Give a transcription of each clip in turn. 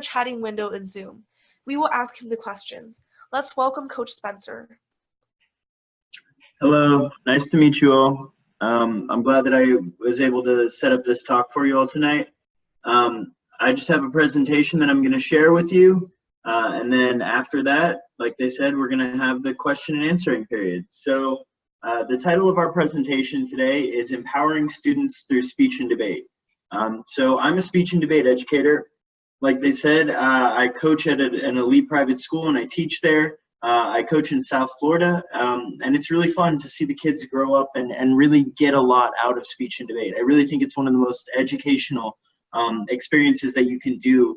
chatting window in Zoom. We will ask him the questions. Let's welcome Coach Spencer. Hello, nice to meet you all. I'm glad that I was able to set up this talk for you all tonight. I just have a presentation that I'm going to share with you, and then after that, like they said, we're going to have the question and answering period. So the title of our presentation today is Empowering Students Through Speech and Debate. So I'm a speech and debate educator. Like they said, I coach at an elite private school and I teach there. I coach in South Florida, and it's really fun to see the kids grow up and really get a lot out of speech and debate. I really think it's one of the most educational experiences that you can do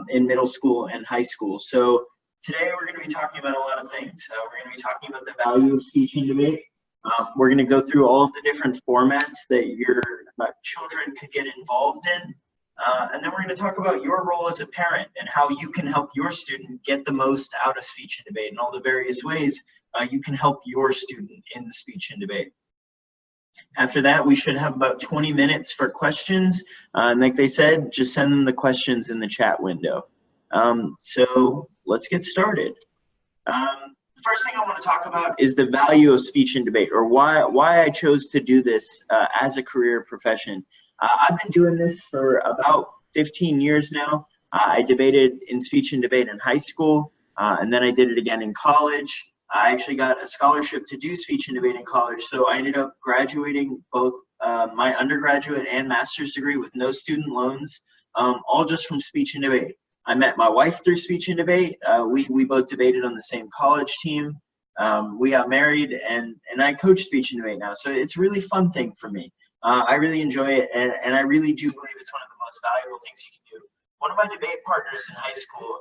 in middle school and high school. So today we're going to be talking about a lot of things. We're going to be talking about the value of speech and debate. We're going to go through all of the different formats that your children could get involved in. And then we're going to talk about your role as a parent and how you can help your student get the most out of speech and debate and all the various ways you can help your student in the speech and debate. After that, we should have about 20 minutes for questions. And like they said, just send them the questions in the chat window. So let's get started. The first thing I want to talk about is the value of speech and debate, or why I chose to do this as a career profession. I've been doing this for about 15 years now. I debated in speech and debate in high school, and then I did it again in college. I actually got a scholarship to do speech and debate in college, so I ended up graduating both my undergraduate and master's degree with no student loans, all just from speech and debate. I met my wife through speech and debate. We both debated on the same college team. We got married, and I coach speech and debate now, so it's a really fun thing for me. I really enjoy it, and I really do believe it's one of the most valuable things you can do. One of my debate partners in high school,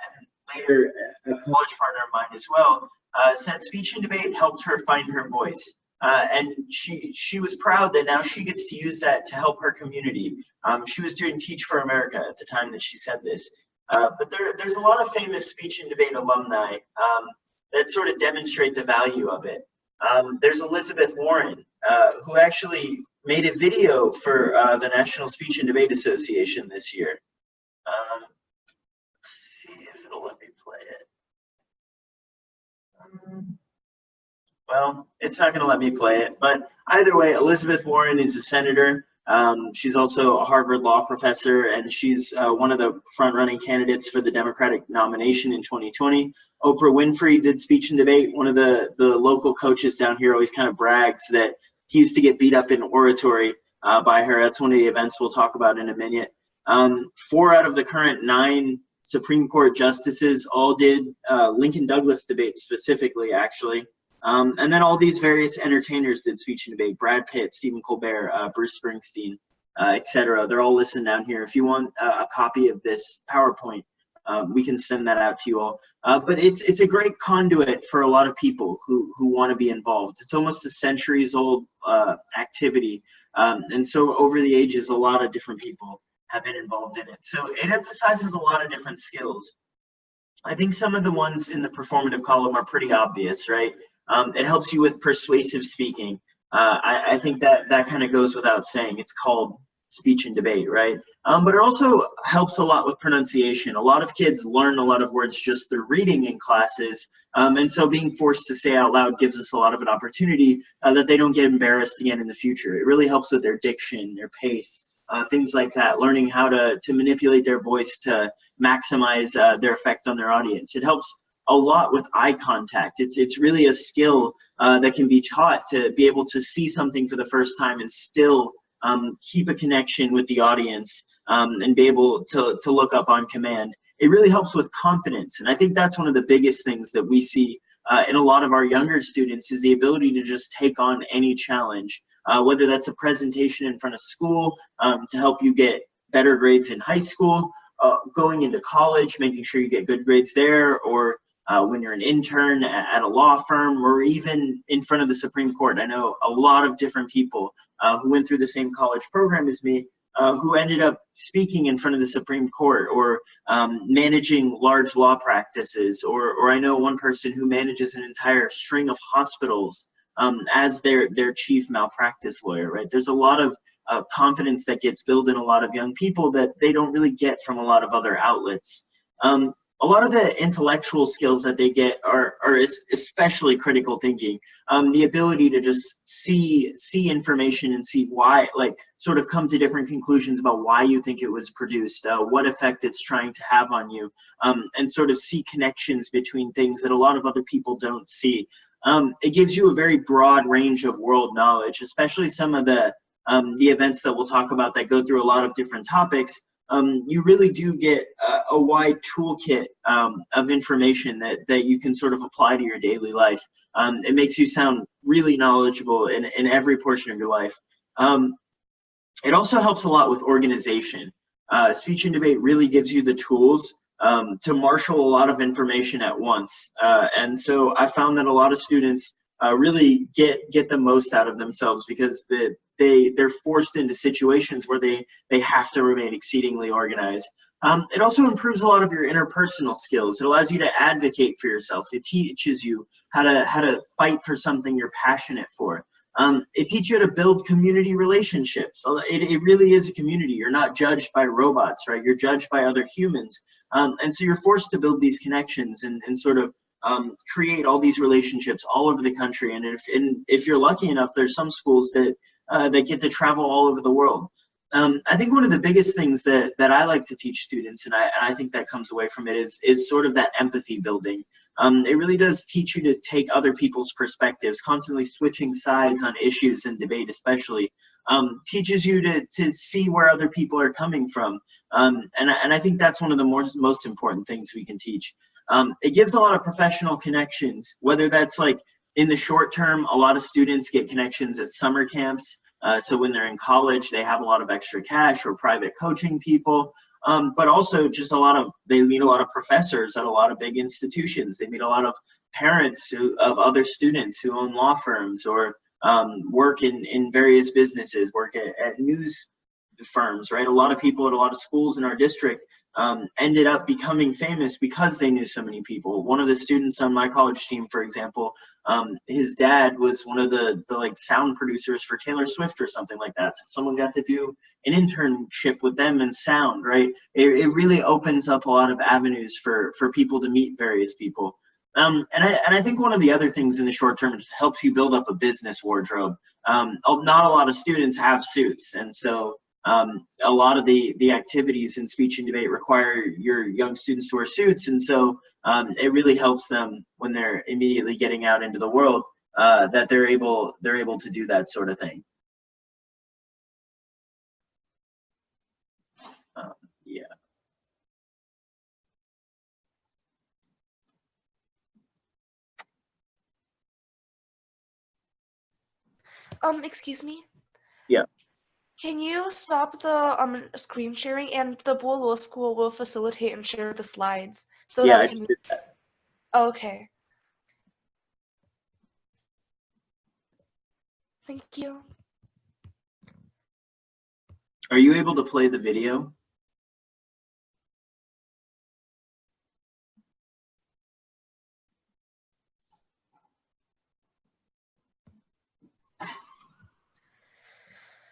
and later a college partner of mine as well, said speech and debate helped her find her voice. And she was proud that now she gets to use that to help her community. She was doing Teach for America at the time that she said this. But there's a lot of famous speech and debate alumni that sort of demonstrate the value of it. There's Elizabeth Warren, who actually made a video for the National Speech and Debate Association this year. Let's see if it'll let me play it. Well, it's not going to let me play it, but either way, Elizabeth Warren is a senator. She's also a Harvard law professor, and she's one of the front-running candidates for the Democratic nomination in 2020. Oprah Winfrey did speech and debate. One of the local coaches down here always kind of brags that he used to get beat up in oratory by her. That's one of the events we'll talk about in a minute. 4 out of the current 9 Supreme Court justices all did Lincoln Douglas debate specifically, actually. And then all these various entertainers did speech and debate. Brad Pitt, Stephen Colbert, Bruce Springsteen, etc. They're all listed down here. If you want a copy of this PowerPoint, we can send that out to you all. But it's a great conduit for a lot of people who want to be involved. It's almost a centuries-old activity. And so over the ages, a lot of different people have been involved in it. So it emphasizes a lot of different skills. I think some of the ones in the performative column are pretty obvious, right? It helps you with persuasive speaking. I think that kind of goes without saying. It's called speech and debate, right? But it also helps a lot with pronunciation. A lot of kids learn a lot of words just through reading in classes. And so being forced to say out loud gives us a lot of an opportunity that they don't get embarrassed again in the future. It really helps with their diction, their pace, things like that, learning how to manipulate their voice to maximize their effect on their audience. It helps a lot with eye contact. It's really a skill that can be taught, to be able to see something for the first time and still keep a connection with the audience and be able to look up on command. It really helps with confidence. And I think that's one of the biggest things that we see in a lot of our younger students, is the ability to just take on any challenge, whether that's a presentation in front of school to help you get better grades in high school, going into college, making sure you get good grades there, or when you're an intern at a law firm, or even in front of the Supreme Court. I know a lot of different people who went through the same college program as me who ended up speaking in front of the Supreme Court, or managing large law practices, or I know one person who manages an entire string of hospitals as their chief malpractice lawyer, right? There's a lot of confidence that gets built in a lot of young people that they don't really get from a lot of other outlets. A lot of the intellectual skills that they get are especially critical thinking, the ability to just see information and see why, like sort of come to different conclusions about why you think it was produced, what effect it's trying to have on you, and sort of see connections between things that a lot of other people don't see. It gives you a very broad range of world knowledge, especially some of the events that we'll talk about that go through a lot of different topics. You really do get a wide toolkit of information that you can sort of apply to your daily life. It makes you sound really knowledgeable in every portion of your life. It also helps a lot with organization. Speech and debate really gives you the tools to marshal a lot of information at once. And so I found that a lot of students really get the most out of themselves because they're forced into situations where they have to remain exceedingly organized. It also improves a lot of your interpersonal skills. It allows you to advocate for yourself. It teaches you how to fight for something you're passionate for. It teaches you to build community relationships. So it really is a community. You're not judged by robots, right? You're judged by other humans. And so you're forced to build these connections and sort of create all these relationships all over the country. And if you're lucky enough, there's some schools that get to travel all over the world. I think one of the biggest things that I like to teach students, and I think that comes away from it, is sort of that empathy building. It really does teach you to take other people's perspectives, constantly switching sides on issues and debate especially. Teaches you to see where other people are coming from. And I think that's one of the most important things we can teach. It gives a lot of professional connections, whether that's like in the short term, a lot of students get connections at summer camps. So when they're in college, they have a lot of extra cash or private coaching people. But also just they meet a lot of professors at a lot of big institutions. They meet a lot of parents of other students who own law firms or work in various businesses, work at news firms, right? A lot of people at a lot of schools in our district ended up becoming famous because they knew so many people. One of the students on my college team, for example, his dad was one of the like sound producers for Taylor Swift or something like that. So someone got to do an internship with them in sound, right? It really opens up a lot of avenues for people to meet various people. And I think one of the other things in the short term is helps you build up a business wardrobe. Not a lot of students have suits, and so a lot of the activities in speech and debate require your young students to wear suits, and so it really helps them when they're immediately getting out into the world that they're able to do that sort of thing. Yeah. Excuse me? Yeah. Can you stop the screen sharing, and the Boluo school will facilitate and share the slides so Yeah, that we I can just move. did that. Okay. Thank you. Are you able to play the video?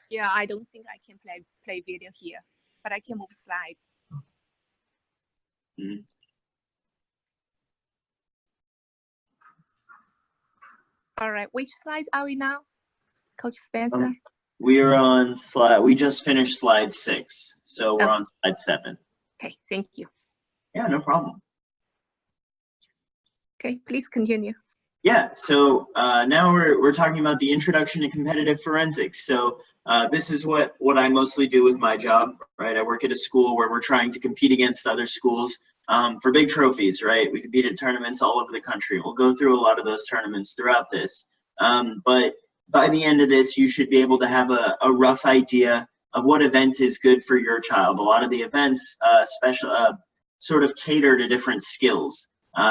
Yeah, I don't think I can play video here, but I can move slides. Mm-hmm. All right, which slides are we now, Coach Spencer? We are on we just finished slide 6, so we're on slide 7. Okay, thank you. Yeah, no problem. Okay, please continue. Yeah, so now we're talking about the introduction to competitive forensics. So this is what I mostly do with my job, right? I work at a school where we're trying to compete against other schools for big trophies, right? We compete at tournaments all over the country. We'll go through a lot of those tournaments throughout this. But by the end of this, you should be able to have a rough idea of what event is good for your child. A lot of the events sort of cater to different skills.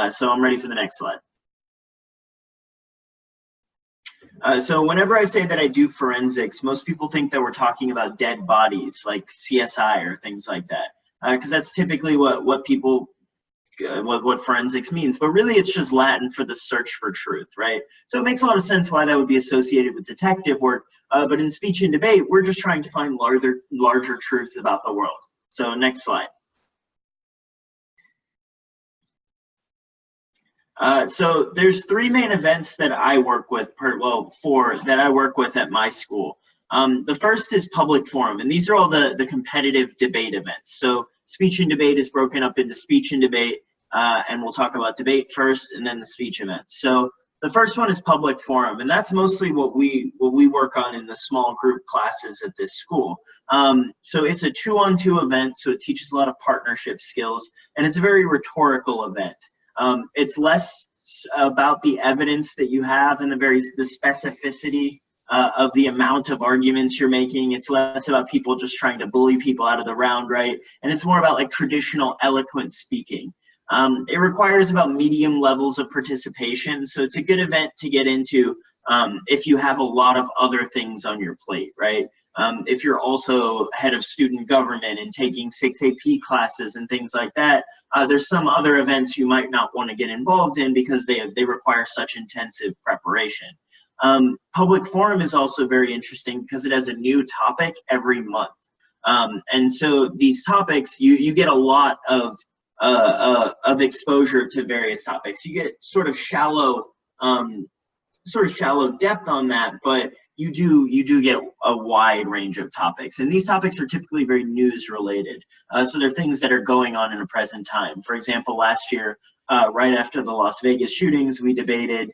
So I'm ready for the next slide. So whenever I say that I do forensics, most people think that we're talking about dead bodies like CSI or things like that, because that's typically what people what forensics means, but really it's just Latin for the search for truth, right? So it makes a lot of sense why that would be associated with detective work, but in speech and debate, we're just trying to find larger truths about the world. So next slide. So there's three main events that I work with, that I work with at my school. The first is public forum, and these are all the competitive debate events. So speech and debate is broken up into speech and debate, and we'll talk about debate first and then the speech events. So the first one is public forum, and that's mostly what we work on in the small group classes at this school. So it's a 2-on-2 event, so it teaches a lot of partnership skills, and it's a very rhetorical event. It's less about the evidence that you have and the specificity of the amount of arguments you're making. It's less about people just trying to bully people out of the round, right? And it's more about like traditional eloquent speaking. It requires about medium levels of participation, so it's a good event to get into if you have a lot of other things on your plate, right? If you're also head of student government and taking 6 AP classes and things like that, there's some other events you might not want to get involved in because they require such intensive preparation. Public forum is also very interesting because it has a new topic every month. And so these topics, you get a lot of exposure to various topics. You get sort of shallow depth on that, but you do get a wide range of topics, and these topics are typically very news related. So they're things that are going on in the present time. For example, last year, right after the Las Vegas shootings, we debated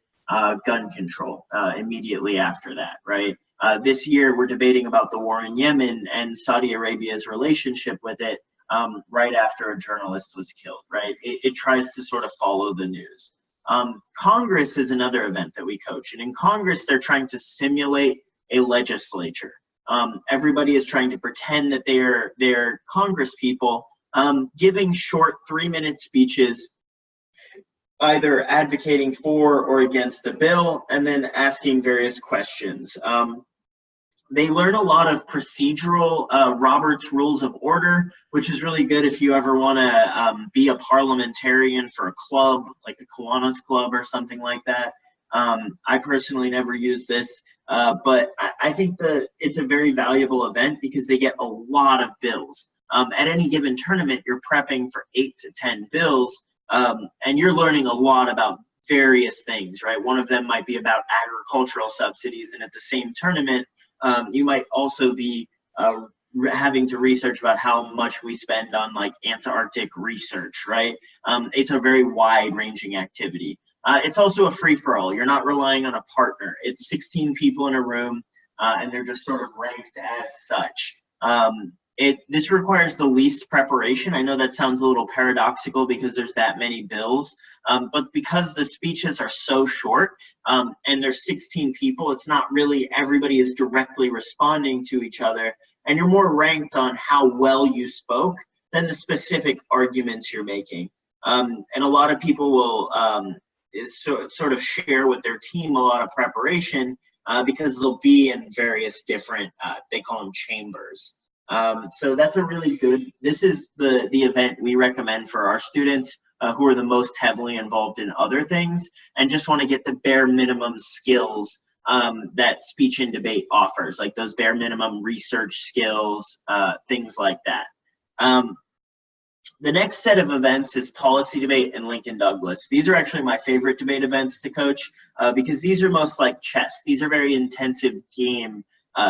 gun control immediately after that, right? This year, we're debating about the war in Yemen and Saudi Arabia's relationship with it right after a journalist was killed, right? It tries to sort of follow the news. Congress is another event that we coach, and in Congress, they're trying to simulate a legislature. Everybody is trying to pretend that they're Congress people, giving short 3-minute speeches, either advocating for or against a bill, and then asking various questions. They learn a lot of procedural Robert's Rules of Order, which is really good if you ever want to be a parliamentarian for a club, like a Kiwanis Club or something like that. I personally never use this, but I think that it's a very valuable event because they get a lot of bills. At any given tournament, you're prepping for 8 to 10 bills, and you're learning a lot about various things, right? One of them might be about agricultural subsidies, and at the same tournament, you might also be having to research about how much we spend on like Antarctic research, right? It's a very wide-ranging activity. It's also a free-for-all. You're not relying on a partner. It's 16 people in a room, and they're just sort of ranked as such. This requires the least preparation. I know that sounds a little paradoxical because there's that many bills, but because the speeches are so short and there's 16 people, it's not really everybody is directly responding to each other, and you're more ranked on how well you spoke than the specific arguments you're making. And a lot of people will sort of share with their team a lot of preparation because they'll be in various different, they call them chambers. So that's a really good, this is the event we recommend for our students who are the most heavily involved in other things and just want to get the bare minimum skills that speech and debate offers, like those bare minimum research skills, things like that. The next set of events is policy debate and Lincoln Douglas. These are actually my favorite debate events to coach because these are most like chess. These are very intensive game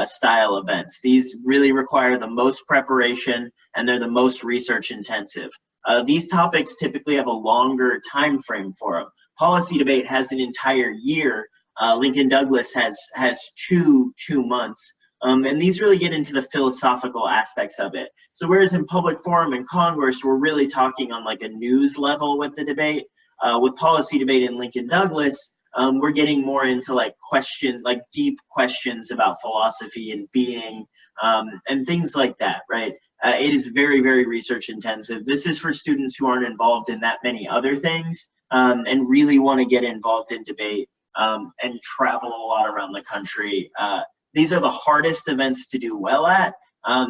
style events. These really require the most preparation and they're the most research intensive. These topics typically have a longer time frame for them. Policy debate has an entire year. Lincoln Douglas has two months. And these really get into the philosophical aspects of it. So whereas in public forum and Congress, we're really talking on like a news level with the debate, with policy debate in Lincoln Douglas, we're getting more into like deep questions about philosophy and being, and things like that, right? It is very, very research intensive. This is for students who aren't involved in that many other things and really want to get involved in debate and travel a lot around the country. These are the hardest events to do well at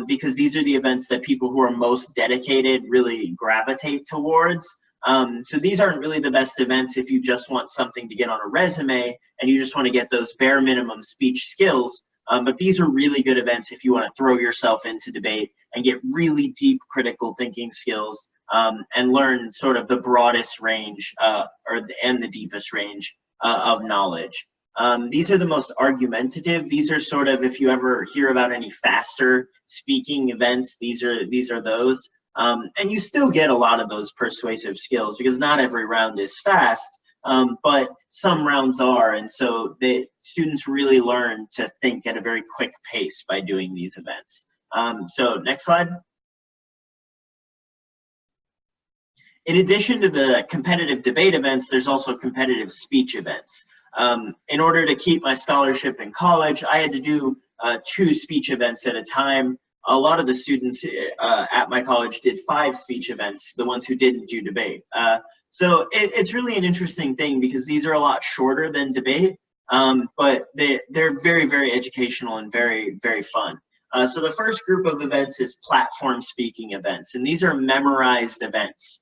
because these are the events that people who are most dedicated really gravitate towards. So these aren't really the best events if you just want something to get on a resume and you just want to get those bare minimum speech skills. But these are really good events if you want to throw yourself into debate and get really deep critical thinking skills, and learn sort of the broadest range and the deepest range of knowledge. These are the most argumentative. These are sort of, if you ever hear about any faster speaking events, these are those. And you still get a lot of those persuasive skills because not every round is fast, but some rounds are. And so the students really learn to think at a very quick pace by doing these events. So next slide. In addition to the competitive debate events, there's also competitive speech events. In order to keep my scholarship in college, I had to do 2 speech events at a time. A lot of the students at my college did 5 speech events, the ones who didn't do debate. So it's really an interesting thing because these are a lot shorter than debate, but they're very, very educational and very, very fun. So the first group of events is platform speaking events, and these are memorized events.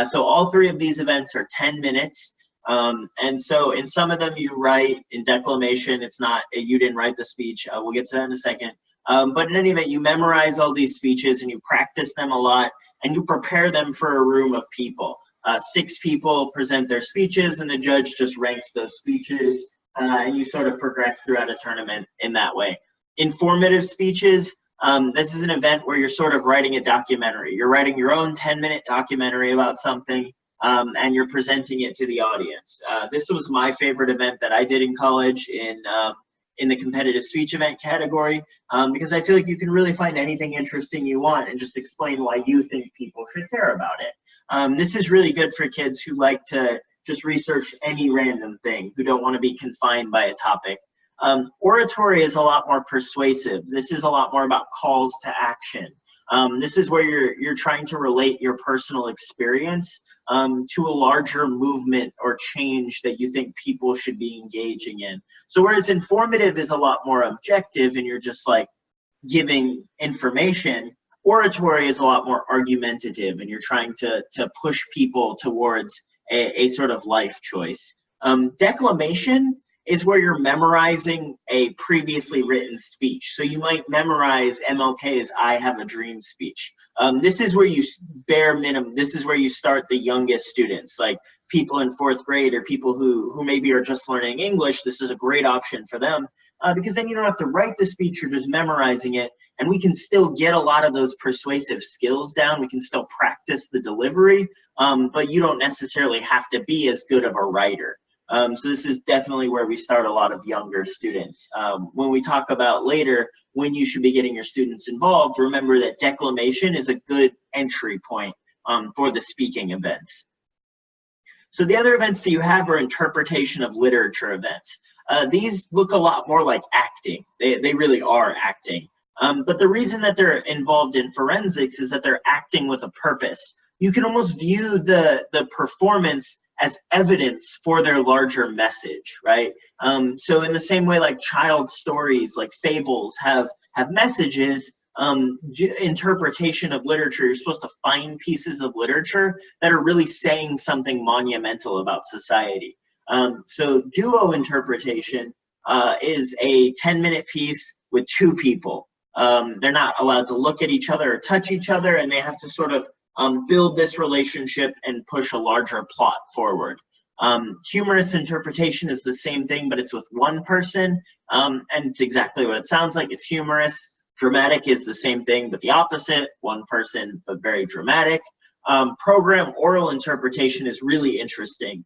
So all 3 of these events are 10 minutes. And so in some of them you write in declamation, it's not, you didn't write the speech, we'll get to that in a second. But in any event, you memorize all these speeches and you practice them a lot and you prepare them for a room of people. 6 people present their speeches and the judge just ranks those speeches, and you sort of progress throughout a tournament in that way. Informative speeches, this is an event where you're sort of writing a documentary. You're writing your own 10-minute documentary about something, and you're presenting it to the audience. This was my favorite event that I did in college in the competitive speech event category, because I feel like you can really find anything interesting you want and just explain why you think people should care about it. This is really good for kids who like to just research any random thing, who don't want to be confined by a topic. Oratory is a lot more persuasive. This is a lot more about calls to action. This is where you're trying to relate your personal experience to a larger movement or change that you think people should be engaging in. So whereas informative is a lot more objective and you're just like giving information, oratory is a lot more argumentative and you're trying to push people towards a sort of life choice. Declamation is where you're memorizing a previously written speech. So you might memorize MLK's "I Have a Dream" speech. This is where you this is where you start the youngest students, like people in 4th grade or people who maybe are just learning English. This is a great option for them because then you don't have to write the speech, you're just memorizing it, and we can still get a lot of those persuasive skills down. We can still practice the delivery, but you don't necessarily have to be as good of a writer. So this is definitely where we start a lot of younger students. When we talk about later when you should be getting your students involved, remember that declamation is a good entry point for the speaking events. So the other events that you have are interpretation of literature events. These look a lot more like acting. They really are acting. But the reason that they're involved in forensics is that they're acting with a purpose. You can almost view the performance as evidence for their larger message, right? So in the same way like child stories, like fables have messages, interpretation of literature, you're supposed to find pieces of literature that are really saying something monumental about society. So duo interpretation is a 10-minute piece with 2 people. They're not allowed to look at each other or touch each other, and they have to sort of build this relationship and push a larger plot forward. Humorous interpretation is the same thing, but it's with 1 person, and it's exactly what it sounds like. It's humorous. Dramatic is the same thing, but the opposite, 1 person, but very dramatic. Program oral interpretation is really interesting.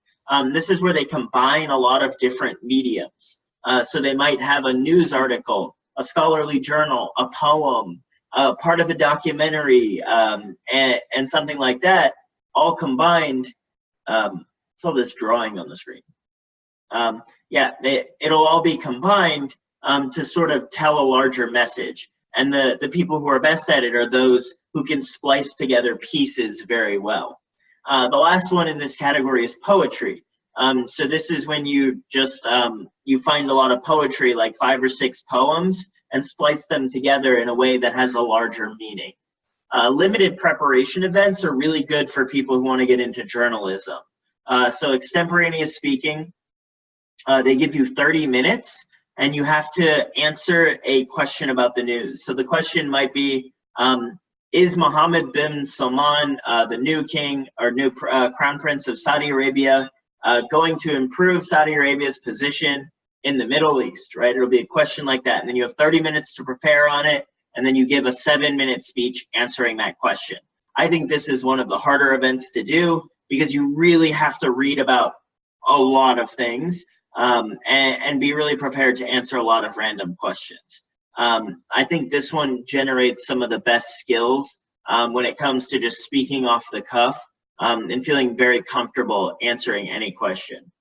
This is where they combine a lot of different mediums. So they might have a news article, a scholarly journal, a poem, part of a documentary, and something like that, all combined. So this drawing on the screen. Yeah, it'll all be combined to sort of tell a larger message. And the people who are best at it are those who can splice together pieces very well. The last one in this category is poetry. So this is when you just, you find a lot of poetry, like 5 or 6 poems, and splice them together in a way that has a larger meaning. limited preparation events are really good for people who want to get into journalism. So extemporaneous speaking, they give you 30 minutes and you have to answer a question about the news. So the question might be, is Mohammed bin Salman, the new king or new crown prince of Saudi Arabia, going to improve Saudi Arabia's position in the Middle East, right? It'll be a question like that. And then you have 30 minutes to prepare on it. And then you give a 7-minute speech answering that question. I think this is one of the harder events to do because you really have to read about a lot of things and be really prepared to answer a lot of random questions. I think this one generates some of the best skills when it comes to just speaking off the cuff and feeling very comfortable answering any question.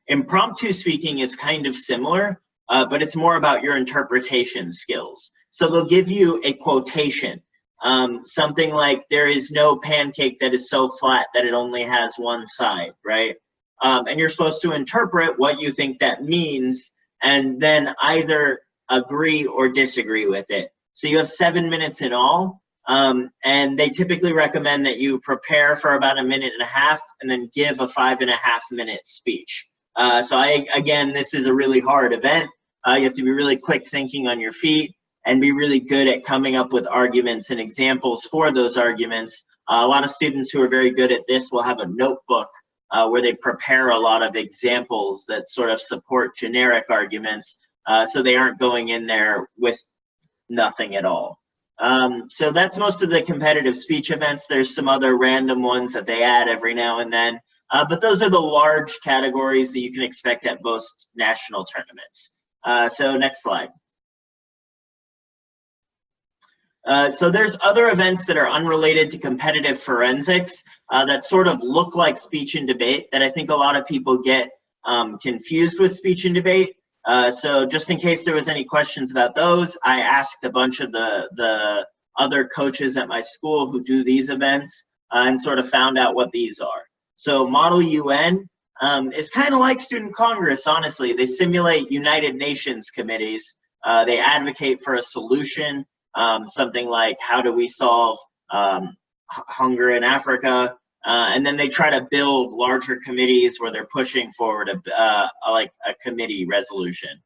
Impromptu speaking is kind of similar, but it's more about your interpretation skills. So they'll give you a quotation, something like, there is no pancake that is so flat that it only has one side, right? And you're supposed to interpret what you think that means and then either agree or disagree with it. So you have 7 minutes in all, and they typically recommend that you prepare for about 1.5 minutes and then give a 5.5-minute speech. Again, this is a really hard event. You have to be really quick thinking on your feet and be really good at coming up with arguments and examples for those arguments. A lot of students who are very good at this will have a notebook where they prepare a lot of examples that sort of support generic arguments, so they aren't going in there with nothing at all. So that's most of the competitive speech events. There's some other random ones that they add every now and then. But those are the large categories that you can expect at most national tournaments. So next slide. So there's other events that are unrelated to competitive forensics that sort of look like speech and debate that I think a lot of people get confused with speech and debate. So just in case there was any questions about those, I asked a bunch of the other coaches at my school who do these events and sort of found out what these are. So Model UN is kind of like Student Congress, honestly. They simulate United Nations committees. They advocate for a solution, something like, how do we solve hunger in Africa? And then they try to build larger committees where they're pushing forward like a committee resolution.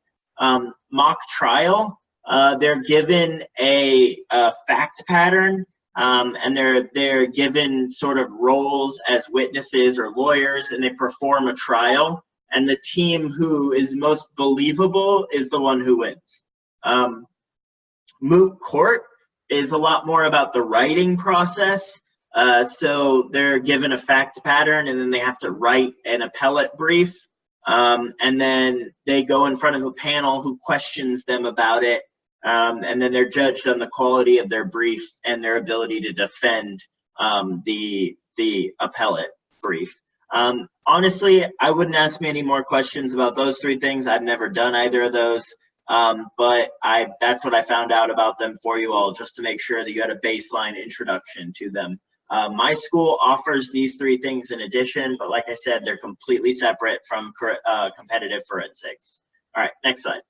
Mock trial, they're given a fact pattern, and they're given sort of roles as witnesses or lawyers, and they perform a trial, and the team who is most believable is the one who wins. Moot court is a lot more about the writing process. So they're given a fact pattern and then they have to write an appellate brief. And then they go in front of a panel who questions them about it. And then they're judged on the quality of their brief and their ability to defend the appellate brief. Honestly, I wouldn't ask me any more questions about those 3 things. I've never done either of those. But that's what I found out about them for you all, just to make sure that you had a baseline introduction to them. My school offers these 3 things in addition, but like I said, they're completely separate from competitive forensics. All right, next slide.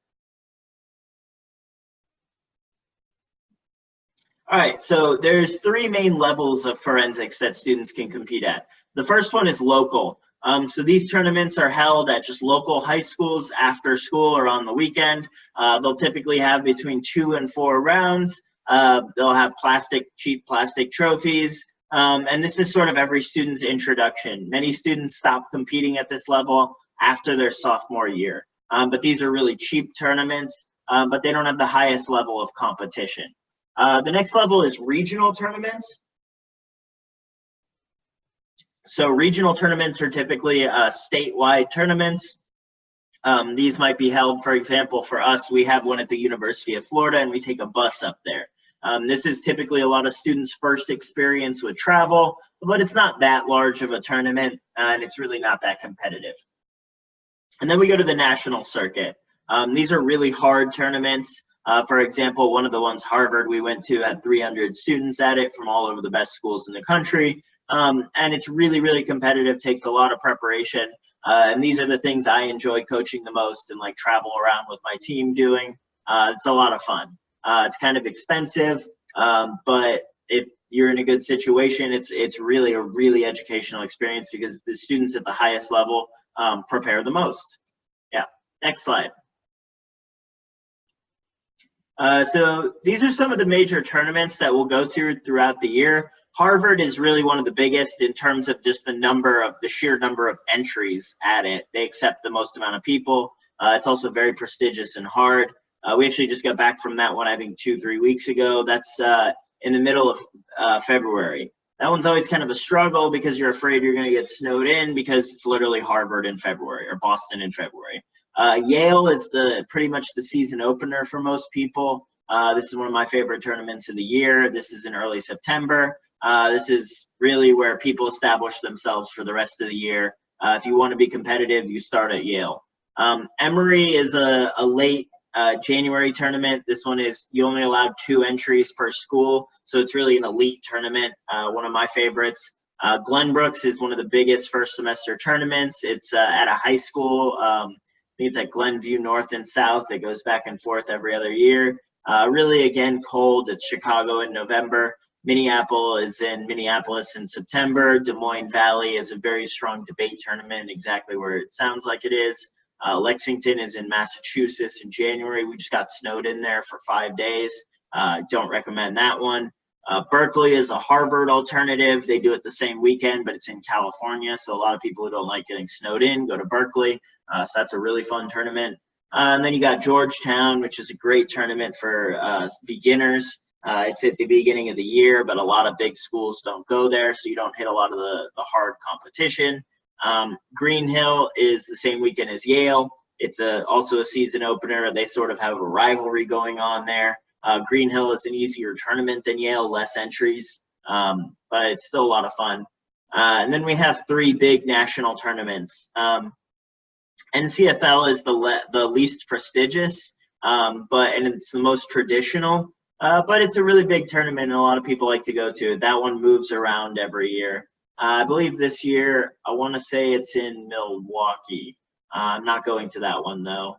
All right, so there's 3 main levels of forensics that students can compete at. The first one is local. So these tournaments are held at just local high schools after school or on the weekend. They'll typically have between 2 and 4 rounds. They'll have cheap plastic trophies. And this is sort of every student's introduction. Many students stop competing at this level after their sophomore year. But these are really cheap tournaments, but they don't have the highest level of competition. The next level is regional tournaments. So regional tournaments are typically statewide tournaments. These might be held, for example, for us, we have one at the University of Florida and we take a bus up there. This is typically a lot of students' first experience with travel, but it's not that large of a tournament and it's really not that competitive. And then we go to the national circuit. These are really hard tournaments. For example, one of the ones Harvard we went to had 300 students at it from all over the best schools in the country. And it's really, really competitive, takes a lot of preparation. And these are the things I enjoy coaching the most and like travel around with my team doing. It's a lot of fun. It's kind of expensive. But if you're in a good situation, it's really a really educational experience because the students at the highest level prepare the most. Yeah, next slide. So these are some of the major tournaments that we'll go through throughout the year. Harvard is really one of the biggest in terms of just the sheer number of entries at it. They accept the most amount of people. It's also very prestigious and hard. We actually just got back from that one, I think 2-3 weeks ago. That's in the middle of February. That one's always kind of a struggle because you're afraid you're going to get snowed in because it's literally Harvard in February or Boston in February. Yale is pretty much the season opener for most people. This is one of my favorite tournaments of the year. This is in early September. This is really where people establish themselves for the rest of the year. If you want to be competitive, you start at Yale. Emory is a late January tournament. This one is you only allowed 2 entries per school, so it's really an elite tournament, one of my favorites. Glenbrooks is one of the biggest first semester tournaments. It's at a high school. I think it's at Glenview North and South. It goes back and forth every other year. Really, again, cold. It's Chicago in November. Minneapolis is in Minneapolis in September. Des Moines Valley is a very strong debate tournament, exactly where it sounds like it is. Lexington is in Massachusetts in January. We just got snowed in there for 5 days. Don't recommend that one. Berkeley is a Harvard alternative. They do it the same weekend, but it's in California. So a lot of people who don't like getting snowed in go to Berkeley. So that's a really fun tournament. And then you got Georgetown, which is a great tournament for beginners. It's at the beginning of the year, but a lot of big schools don't go there, so you don't hit a lot of the hard competition. Green Hill is the same weekend as Yale. It's also a season opener. They sort of have a rivalry going on there. Green Hill is an easier tournament than Yale, less entries, but it's still a lot of fun. And then we have 3 big national tournaments. NCFL is the least prestigious, and it's the most traditional. But it's a really big tournament, and a lot of people like to go to it. That one moves around every year. I believe this year, I want to say it's in Milwaukee. I'm not going to that one though.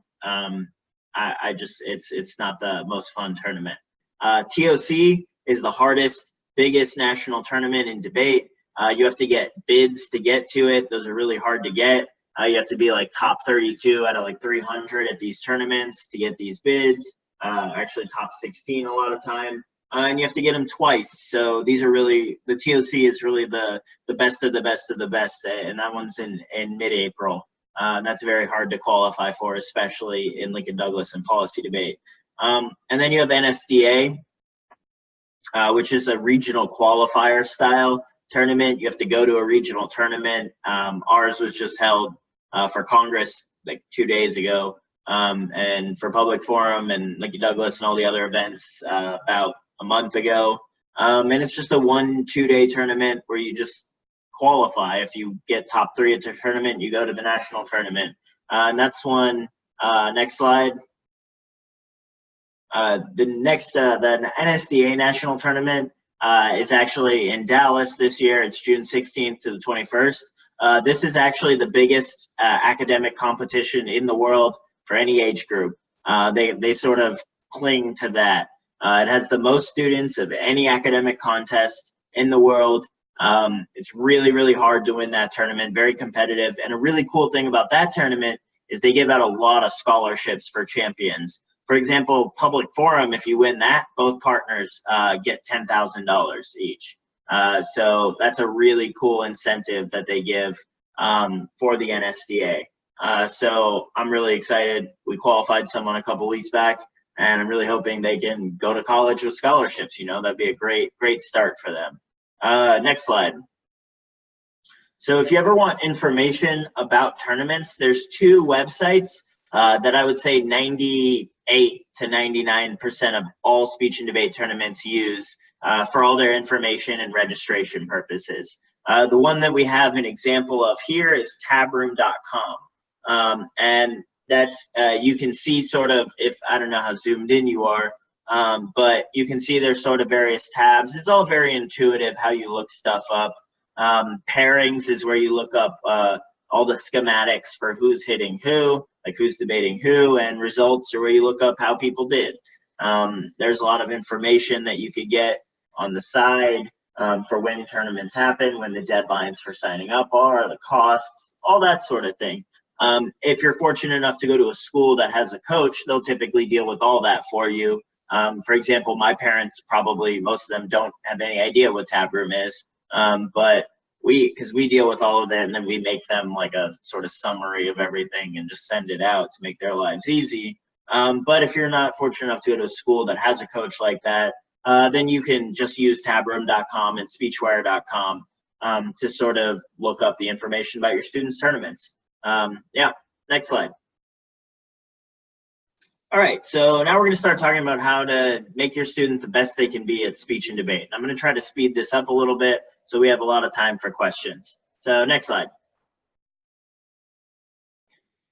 It's not the most fun tournament. TOC is the hardest, biggest national tournament in debate. You have to get bids to get to it. Those are really hard to get. You have to be like top 32 out of like 300 at these tournaments to get these bids. Actually top 16 a lot of time. And you have to get them twice. So these are really, the TOC is really the best of the best of the best. And that one's in mid-April. That's very hard to qualify for, especially in Lincoln Douglas and policy debate. And then you have NSDA, which is a regional qualifier style tournament. You have to go to a regional tournament. Ours was just held for Congress like 2 days ago. And for Public Forum and Lincoln Douglas and all the other events about a month ago. And it's just a 1-2 day tournament where you just qualify. If you get top 3 at the tournament, you go to the national tournament. And that's one, next slide. The NSDA national tournament is actually in Dallas this year. It's June 16th to the 21st. This is actually the biggest academic competition in the world for any age group. They sort of cling to that. It has the most students of any academic contest in the world. It's really, really hard to win that tournament, very competitive. And a really cool thing about that tournament is they give out a lot of scholarships for champions. For example, Public Forum, if you win that, both partners get $10,000 each. So that's a really cool incentive that they give for the NSDA. So I'm really excited. We qualified someone a couple weeks back, and I'm really hoping they can go to college with scholarships. You know, that'd be a great start for them. Next slide. So if you ever want information about tournaments, there's 2 websites that I would say 98 to 99% of all speech and debate tournaments use for all their information and registration purposes. The one that we have an example of here is tabroom.com. And that's, you can see sort of, if I don't know how zoomed in you are, but you can see there's sort of various tabs. It's all very intuitive how you look stuff up. Pairings is where you look up all the schematics for who's hitting who, like who's debating who, and results are where you look up how people did. There's a lot of information that you could get on the side for when tournaments happen, when the deadlines for signing up are, the costs, all that sort of thing. If you're fortunate enough to go to a school that has a coach, they'll typically deal with all that for you. For example, my parents probably, most of them don't have any idea what tab room is, but because we deal with all of that, and then we make them like a sort of summary of everything and just send it out to make their lives easy. But if you're not fortunate enough to go to a school that has a coach like that, then you can just use tabroom.com and speechwire.com to sort of look up the information about your students' tournaments. Yeah, next slide. All right, so now we're going to start talking about how to make your student the best they can be at speech and debate. I'm going to try to speed this up a little bit so we have a lot of time for questions. So next slide.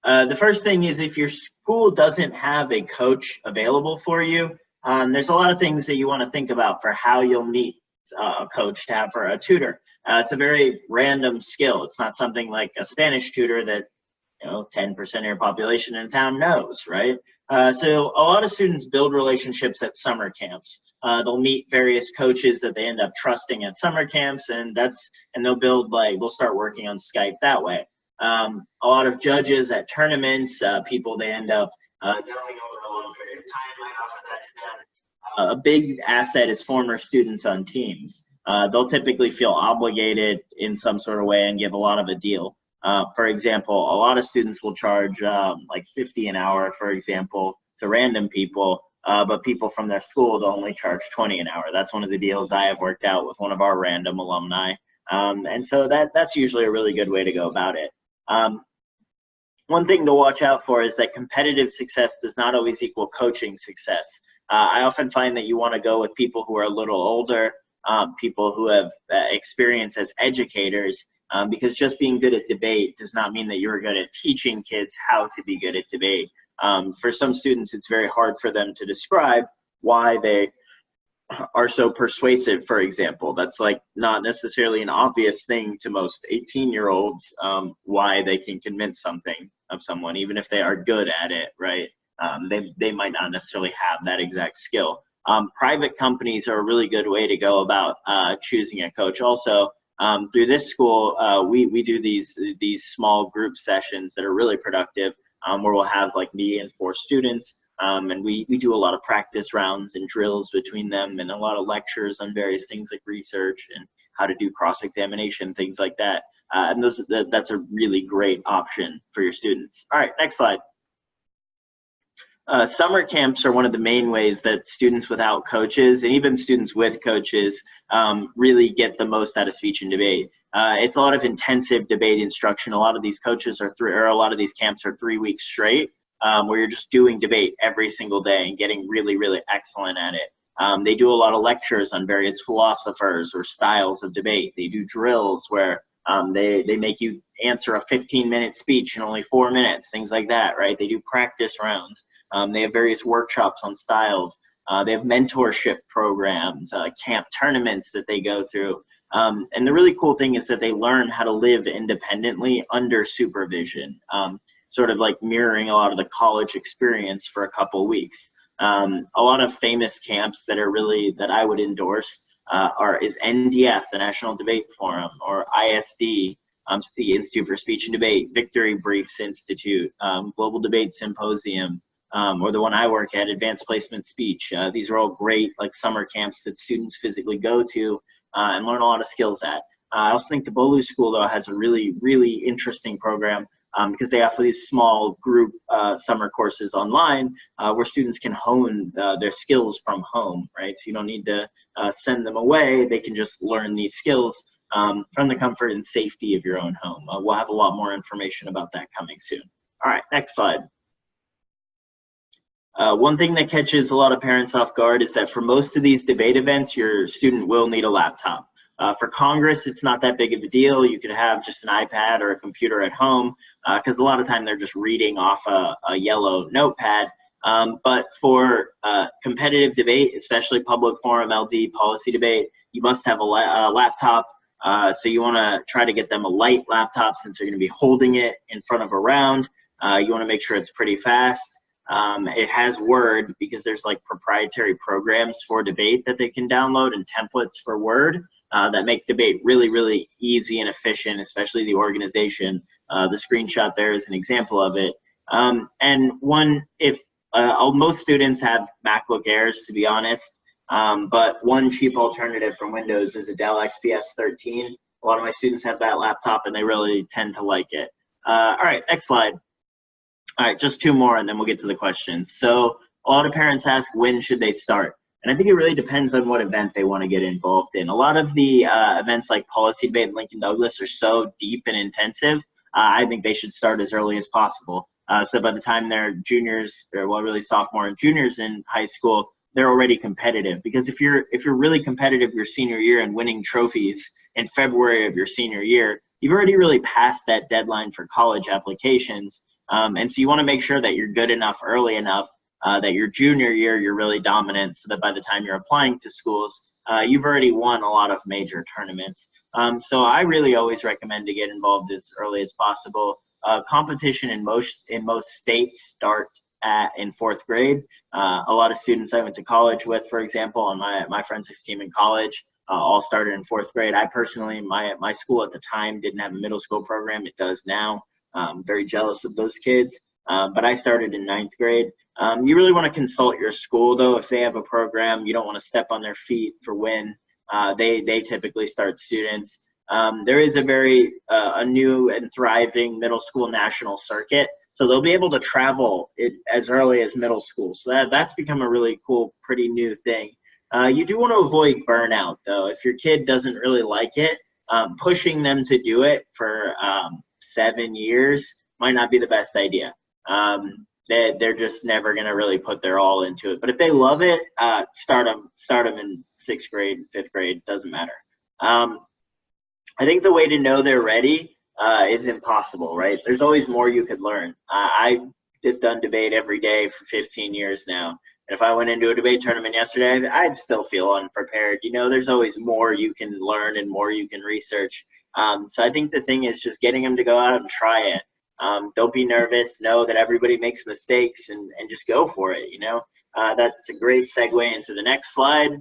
The first thing is, if your school doesn't have a coach available for you, there's a lot of things that you want to think about for how you'll meet a coach to have for a tutor. It's a very random skill. It's not something like a Spanish tutor that 10% of your population in town knows, right? So a lot of students build relationships at summer camps. They'll meet various coaches that they end up trusting at summer camps, and they'll start working on Skype that way. A lot of judges at tournaments, people they end up knowing over a long period of time might offer that to them. A big asset is former students on teams. They'll typically feel obligated in some sort of way and give a lot of a deal. For example, a lot of students will charge like $50 an hour, for example, to random people, but people from their school, they'll only charge $20 an hour. That's one of the deals I have worked out with one of our random alumni. And so that's usually a really good way to go about it. One thing to watch out for is that competitive success does not always equal coaching success. I often find that you want to go with people who are a little older, people who have experience as educators, because just being good at debate does not mean that you're good at teaching kids how to be good at debate. For some students, it's very hard for them to describe why they are so persuasive, for example. That's like not necessarily an obvious thing to most 18-year-olds, why they can convince something of someone, even if they are good at it, right? They might not necessarily have that exact skill. Private companies are a really good way to go about choosing a coach. Also, through this school, we do these small group sessions that are really productive, where we'll have like me and 4 students, and we do a lot of practice rounds and drills between them, and a lot of lectures on various things like research and how to do cross-examination, things like that. And that's a really great option for your students. All right, next slide. Summer camps are one of the main ways that students without coaches, and even students with coaches, really get the most out of speech and debate. It's a lot of intensive debate instruction. A lot of these coaches a lot of these camps are 3 weeks straight, where you're just doing debate every single day and getting really, really excellent at it. They do a lot of lectures on various philosophers or styles of debate. They do drills where they make you answer a 15-minute speech in only 4 minutes, things like that, right? They do practice rounds. They have various workshops on styles. They have mentorship programs, camp tournaments that they go through. And the really cool thing is that they learn how to live independently under supervision, sort of like mirroring a lot of the college experience for a couple weeks. A lot of famous camps that I would endorse is NDF, the National Debate Forum, or ISD, the Institute for Speech and Debate, Victory Briefs Institute, Global Debate Symposium, or the one I work at, Advanced Placement Speech. These are all great like summer camps that students physically go to and learn a lot of skills at. I also think the Boluo School, though, has a really, really interesting program because they offer these small group summer courses online where students can hone their skills from home, right? So you don't need to send them away. They can just learn these skills from the comfort and safety of your own home. We'll have a lot more information about that coming soon. All right, next slide. One thing that catches a lot of parents off guard is that for most of these debate events, your student will need a laptop. For Congress, it's not that big of a deal. You could have just an iPad or a computer at home because a lot of time they're just reading off a yellow notepad. But for competitive debate, especially public forum, LD, policy debate, you must have a laptop. So you want to try to get them a light laptop since they're going to be holding it in front of a round. You want to make sure it's pretty fast. It has Word because there's like proprietary programs for debate that they can download and templates for Word that make debate really, really easy and efficient, especially the organization. The screenshot there is an example of it. And if most students have MacBook Airs, to be honest, but one cheap alternative from Windows is a Dell XPS 13. A lot of my students have that laptop and they really tend to like it. All right, next slide. All right, just two more and then we'll get to the questions. So a lot of parents ask, when should they start? And I think it really depends on what event they want to get involved in. A lot of the events like Policy Debate and Lincoln Douglas are so deep and intensive. I think they should start as early as possible. So by the time they're juniors, or well, really sophomore and juniors in high school, they're already competitive. Because if you're really competitive your senior year and winning trophies in February of your senior year, you've already really passed that deadline for college applications. And so you want to make sure that you're good enough early enough that your junior year you're really dominant, so that by the time you're applying to schools, you've already won a lot of major tournaments. So I really always recommend to get involved as early as possible. Competition in most states start in fourth grade. A lot of students I went to college with, for example, on my Forensics team in college, all started in fourth grade. I personally, my school at the time didn't have a middle school program. It does now. I'm very jealous of those kids, but I started in ninth grade. You really want to consult your school, though. If they have a program, you don't want to step on their feet for when they typically start students. There is a new and thriving middle school national circuit, so they'll be able to travel it as early as middle school. So that's become a really cool, pretty new thing. You do want to avoid burnout, though. If your kid doesn't really like it, pushing them to do it for 7 years might not be the best idea. They're just never going to really put their all into it. But if they love it, start them in sixth grade, fifth grade, doesn't matter. I think the way to know they're ready is impossible, right? There's always more you could learn. I've done debate every day for 15 years now. And if I went into a debate tournament yesterday, I'd still feel unprepared. You know, there's always more you can learn and more you can research. So I think the thing is just getting them to go out and try it. Don't be nervous. Know that everybody makes mistakes and just go for it, you know. That's a great segue into the next slide.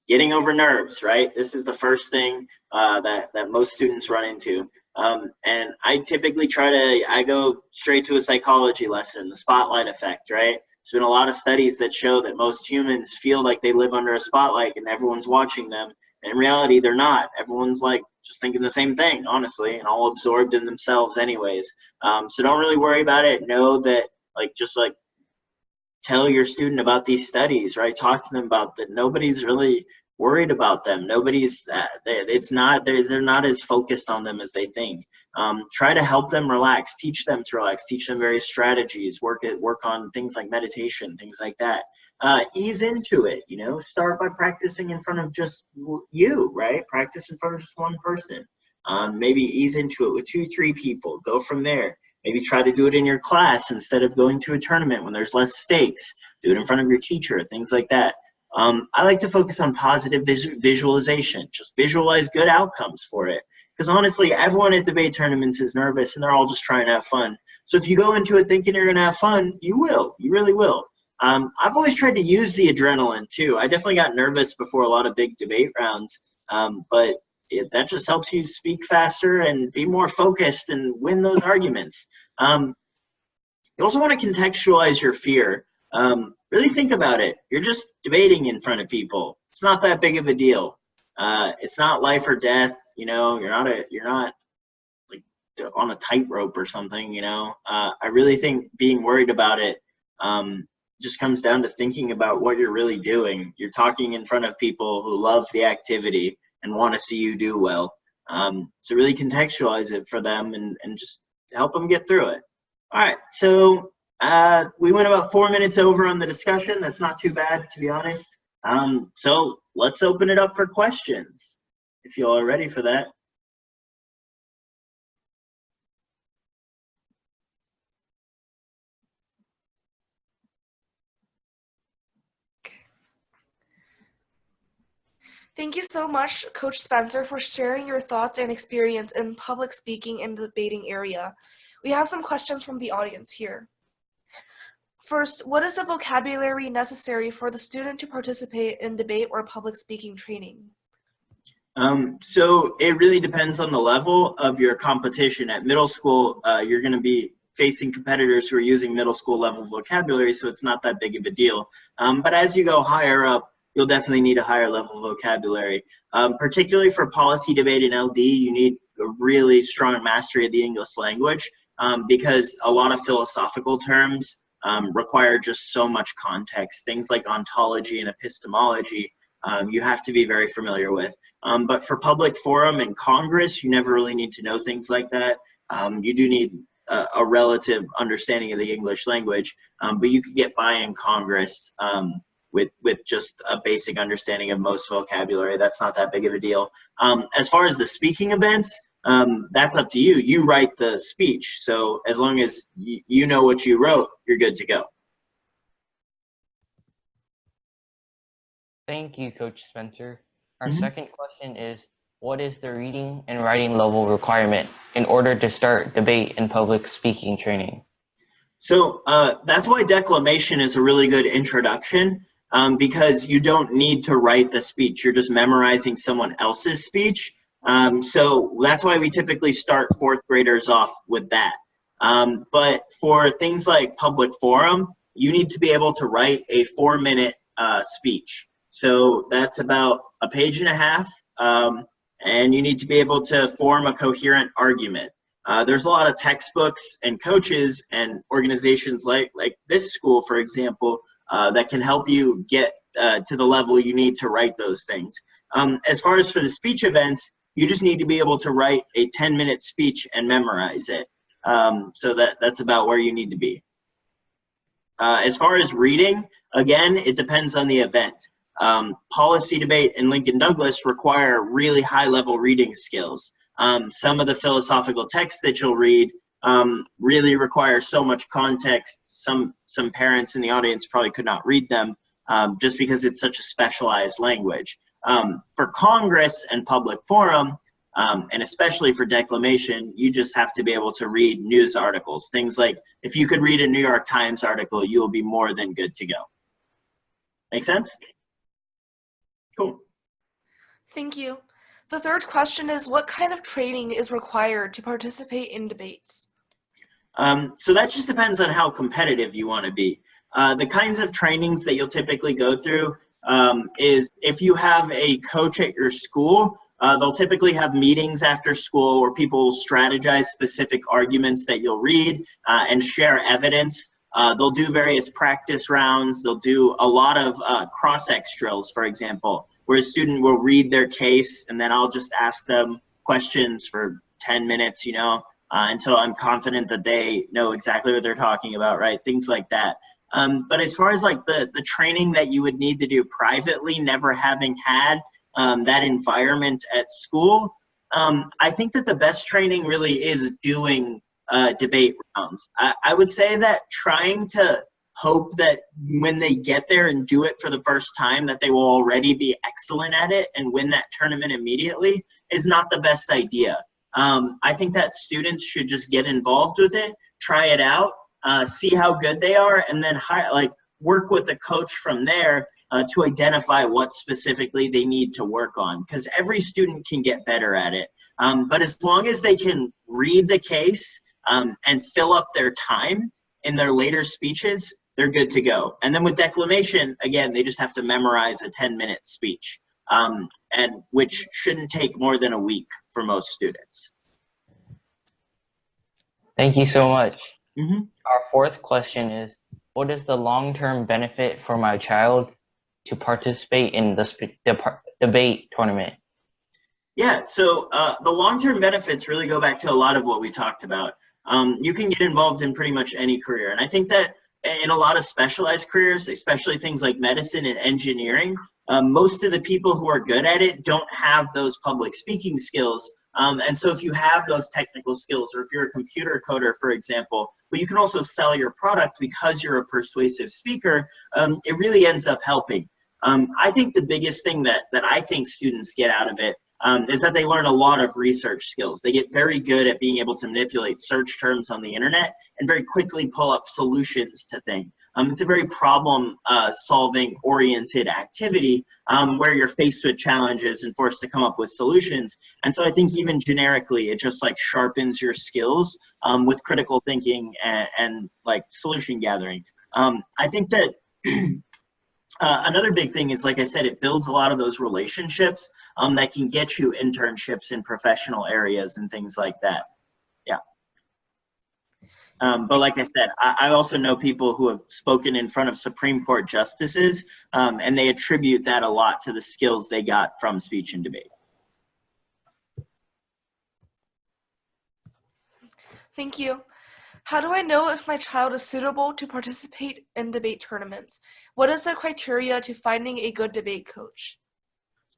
Getting over nerves, right? This is the first thing that most students run into. And I typically I go straight to a psychology lesson, the spotlight effect, right? There's been a lot of studies that show that most humans feel like they live under a spotlight and everyone's watching them. And in reality, they're not. Everyone's like just thinking the same thing, honestly, and all absorbed in themselves anyways. So don't really worry about it. Know that just tell your student about these studies, right? Talk to them about that. Nobody's really worried about them. They're not as focused on them as they think. Try to help them relax, teach them to relax, teach them various strategies, work on things like meditation, things like that. Ease into it, you know, start by practicing in front of just you, right? Practice in front of just one person. Maybe ease into it with 2-3 people, go from there. Maybe try to do it in your class instead of going to a tournament when there's less stakes. Do it in front of your teacher, things like that. I like to focus on positive visualization. Just visualize good outcomes for it. Because honestly, everyone at debate tournaments is nervous and they're all just trying to have fun. So if you go into it thinking you're going to have fun, you will. You really will. I've always tried to use the adrenaline too. I definitely got nervous before a lot of big debate rounds, but that just helps you speak faster and be more focused and win those arguments. You also want to contextualize your fear. Really think about it. You're just debating in front of people. It's not that big of a deal. It's not life or death. You know, you're not like on a tightrope or something. You know, I really think being worried about it just comes down to thinking about what you're really doing. You're talking in front of people who love the activity and want to see you do well. So really contextualize it for them and just help them get through it. All right, so we went about 4 minutes over on the discussion. That's not too bad, to be honest. So let's open it up for questions, if you all are ready for that. Thank you so much, Coach Spencer, for sharing your thoughts and experience in public speaking in the debating area. We have some questions from the audience here. First, what is the vocabulary necessary for the student to participate in debate or public speaking training? So it really depends on the level of your competition. At middle school, you're going to be facing competitors who are using middle school level vocabulary, so it's not that big of a deal. But as you go higher up, you'll definitely need a higher level vocabulary. Particularly for policy debate and LD, you need a really strong mastery of the English language because a lot of philosophical terms require just so much context. Things like ontology and epistemology, you have to be very familiar with. But for public forum and Congress, you never really need to know things like that. You do need a relative understanding of the English language, but you could get by in Congress with just a basic understanding of most vocabulary. That's not that big of a deal. As far as the speaking events, that's up to you. You write the speech, so as long as you know what you wrote, you're good to go. Thank you, Coach Spencer. Our second question is, what is the reading and writing level requirement in order to start debate and public speaking training? So that's why declamation is a really good introduction because you don't need to write the speech. You're just memorizing someone else's speech. So that's why we typically start fourth graders off with that. But for things like public forum, you need to be able to write a 4-minute speech. So that's about a page and a half, and you need to be able to form a coherent argument. There's a lot of textbooks and coaches and organizations like this school, for example, that can help you get to the level you need to write those things. As far as for the speech events, you just need to be able to write a 10-minute speech and memorize it. So that's about where you need to be. As far as reading, again, it depends on the event. Policy debate and Lincoln Douglas require really high-level reading skills. Some of the philosophical texts that you'll read really require so much context. Some parents in the audience probably could not read them just because it's such a specialized language. For Congress and public forum, and especially for declamation, you just have to be able to read news articles. Things like, if you could read a New York Times article, you will be more than good to go. Make sense? Cool. Thank you. The third question is, what kind of training is required to participate in debates? So that just depends on how competitive you want to be. The kinds of trainings that you'll typically go through is if you have a coach at your school, they'll typically have meetings after school where people strategize specific arguments that you'll read and share evidence. They'll do various practice rounds. They'll do a lot of cross-ex drills, for example, where a student will read their case and then I'll just ask them questions for 10 minutes, you know, until I'm confident that they know exactly what they're talking about, right? Things like that. But as far as like the training that you would need to do privately, never having had that environment at school, I think that the best training really is doing debate rounds. I would say that trying to hope that when they get there and do it for the first time that they will already be excellent at it and win that tournament immediately is not the best idea. I think that students should just get involved with it, try it out, see how good they are, and then work with the coach from there to identify what specifically they need to work on, because every student can get better at it. But as long as they can read the case and fill up their time in their later speeches, they're good to go. And then with declamation, again, they just have to memorize a 10-minute speech, and which shouldn't take more than a week for most students. Thank you so much. Mm-hmm. Our fourth question is, what is the long-term benefit for my child to participate in the debate tournament? Yeah, so the long-term benefits really go back to a lot of what we talked about. You can get involved in pretty much any career. And I think that in a lot of specialized careers, especially things like medicine and engineering, most of the people who are good at it don't have those public speaking skills. And so if you have those technical skills, or if you're a computer coder, for example, but you can also sell your product because you're a persuasive speaker, it really ends up helping. I think the biggest thing that I think students get out of it is that they learn a lot of research skills. They get very good at being able to manipulate search terms on the internet and very quickly pull up solutions to things. It's a very problem-solving oriented activity where you're faced with challenges and forced to come up with solutions. And so I think even generically, it just like sharpens your skills with critical thinking and like solution gathering. I think that another big thing is, like I said, it builds a lot of those relationships that can get you internships in professional areas and things like that. Yeah. But like I said, I also know people who have spoken in front of Supreme Court justices, and they attribute that a lot to the skills they got from speech and debate. Thank you. How do I know if my child is suitable to participate in debate tournaments? What is the criteria to finding a good debate coach?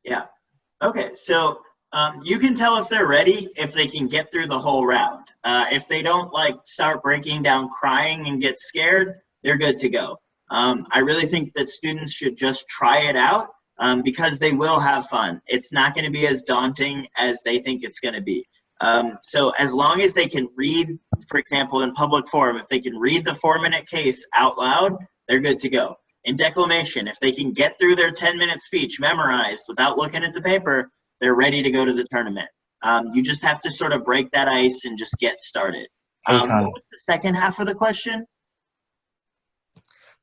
Yeah. Okay. So you can tell if they're ready if they can get through the whole round. If they don't like start breaking down crying and get scared, they're good to go. I really think that students should just try it out because they will have fun. It's not going to be as daunting as they think it's going to be. So as long as they can read, for example, in public forum, if they can read the 4-minute case out loud, they're good to go. In declamation, if they can get through their 10-minute speech memorized without looking at the paper, they're ready to go to the tournament. You just have to sort of break that ice and just get started. What was the second half of the question?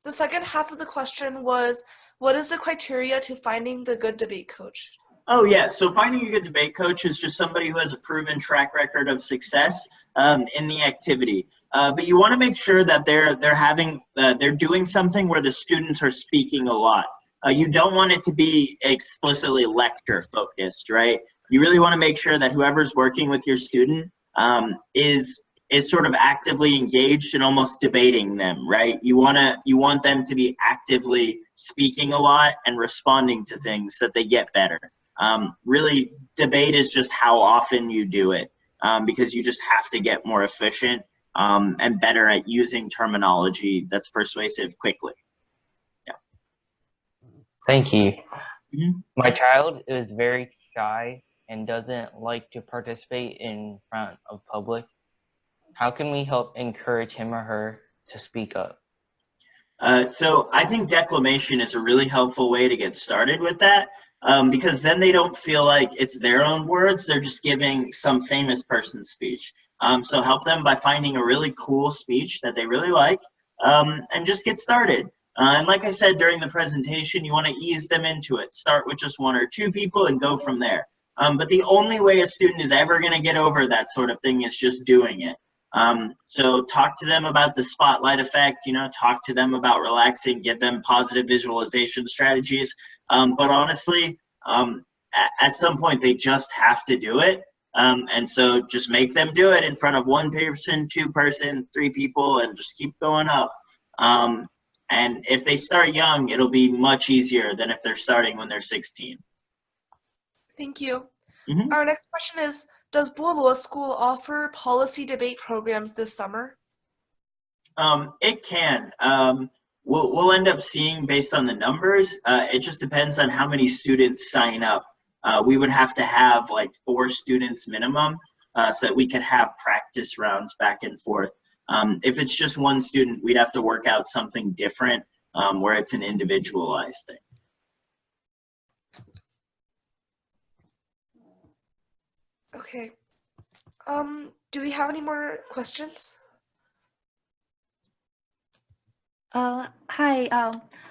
The second half of the question was, what is the criteria to finding the good debate coach? Oh yeah, so finding a good debate coach is just somebody who has a proven track record of success in the activity. But you want to make sure that they're doing something where the students are speaking a lot. You don't want it to be explicitly lecture focused, right? You really want to make sure that whoever's working with your student is sort of actively engaged and almost debating them, right? You want them to be actively speaking a lot and responding to things so that they get better. Really, debate is just how often you do it because you just have to get more efficient and better at using terminology that's persuasive quickly. Yeah. Thank you. Mm-hmm. My child is very shy and doesn't like to participate in front of public. How can we help encourage him or her to speak up? So I think declamation is a really helpful way to get started with that because then they don't feel like it's their own words, they're just giving some famous person's speech. So help them by finding a really cool speech that they really like and just get started. And like I said during the presentation, you want to ease them into it. Start with just 1 or 2 people and go from there. But the only way a student is ever going to get over that sort of thing is just doing it. So talk to them about the spotlight effect, talk to them about relaxing, give them positive visualization strategies. But honestly, at some point they just have to do it. And so just make them do it in front of 1 person, 2 person, 3 people, and just keep going up. And if they start young, it'll be much easier than if they're starting when they're 16. Thank you. Mm-hmm. Our next question is, does Boluo School offer policy debate programs this summer? It can. We'll end up seeing based on the numbers. It just depends on how many students sign up. We would have to have like 4 students minimum so that we could have practice rounds back and forth. If it's just 1 student, we'd have to work out something different where it's an individualized thing. Okay. Do we have any more questions? Hi.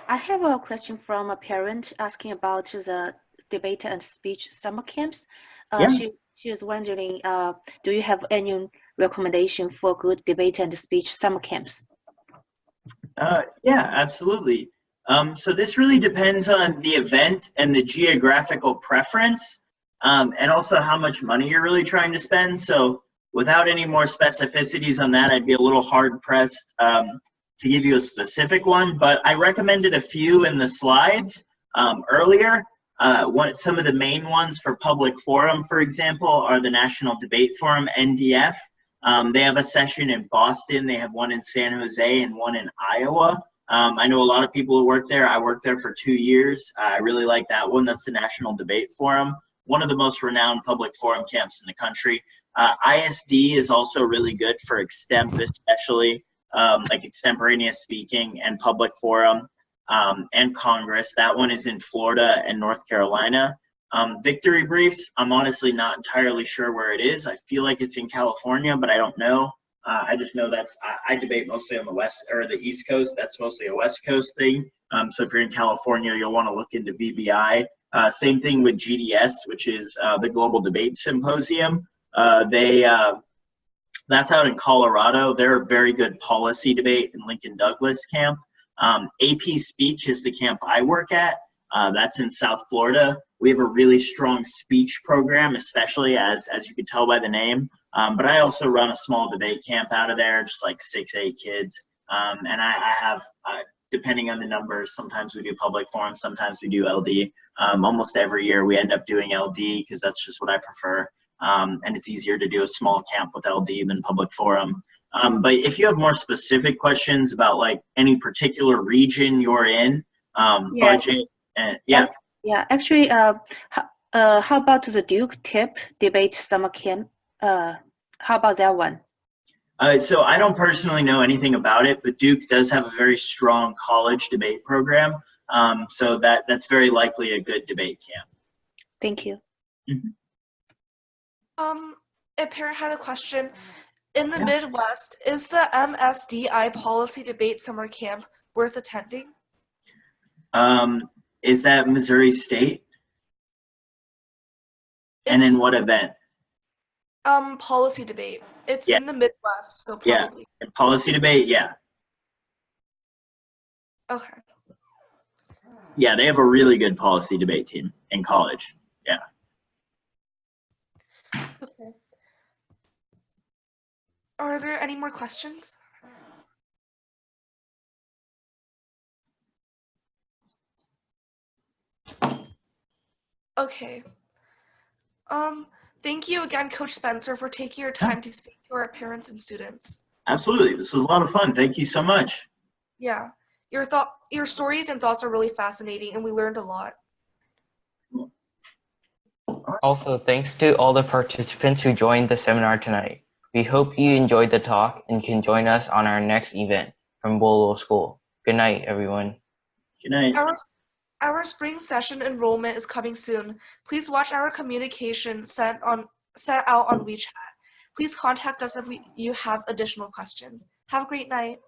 I have a question from a parent asking about the debate and speech summer camps. Yeah. She is wondering, do you have any recommendation for good debate and speech summer camps? Yeah, absolutely. So this really depends on the event and the geographical preference, and also how much money you're really trying to spend. So without any more specificities on that, I'd be a little hard pressed to give you a specific one, but I recommended a few in the slides earlier. Some of the main ones for public forum, for example, are the National Debate Forum, NDF. They have a session in Boston, they have one in San Jose and one in Iowa. I know a lot of people who work there. I worked there for 2 years. I really like that one. That's the National Debate Forum. one of the most renowned public forum camps in the country. ISD is also really good for extemp, especially like extemporaneous speaking and public forum and Congress. That one is in Florida and North Carolina. Victory Briefs, I'm honestly not entirely sure where it is. I feel like it's in California, but I don't know. I just know I debate mostly on the West or the East Coast. That's mostly a West Coast thing. So if you're in California, you'll want to look into VBI. Same thing with GDS, which is the Global Debate Symposium. That's out in Colorado. They're a very good policy debate in Lincoln Douglas camp. AP Speech is the camp I work at. That's in South Florida. We have a really strong speech program, especially as you can tell by the name. But I also run a small debate camp out of there, just like 6-8 kids. And I have, depending on the numbers, sometimes we do public forum, sometimes we do LD. Almost every year we end up doing LD because that's just what I prefer. And it's easier to do a small camp with LD than public forum. But if you have more specific questions about like any particular region you're in, Yes. budget, and yeah. Yeah, actually, how about the Duke TIP debate summer camp? How about that one? So I don't personally know anything about it, but Duke does have a very strong college debate program. So that's very likely a good debate camp. Thank you. Mhm. A parent had a question. In the Yeah. Midwest, is the MSDI policy debate summer camp worth attending? Is that Missouri State? And in what event? Policy debate. It's Yeah. in the Midwest, so Yeah. probably. And policy debate, yeah. Okay. Yeah, they have a really good policy debate team in college. Yeah. Okay. Are there any more questions? Okay. Thank you again, Coach Spencer, for taking your time to speak to our parents and students. Absolutely. This was a lot of fun. Thank you so much. Yeah. Your stories and thoughts are really fascinating, and we learned a lot. Also, thanks to all the participants who joined the seminar tonight. We hope you enjoyed the talk and can join us on our next event from Boluo School. Good night, everyone. Good night. Our spring session enrollment is coming soon. Please watch our communication sent out on WeChat. Please contact us if you have additional questions. Have a great night.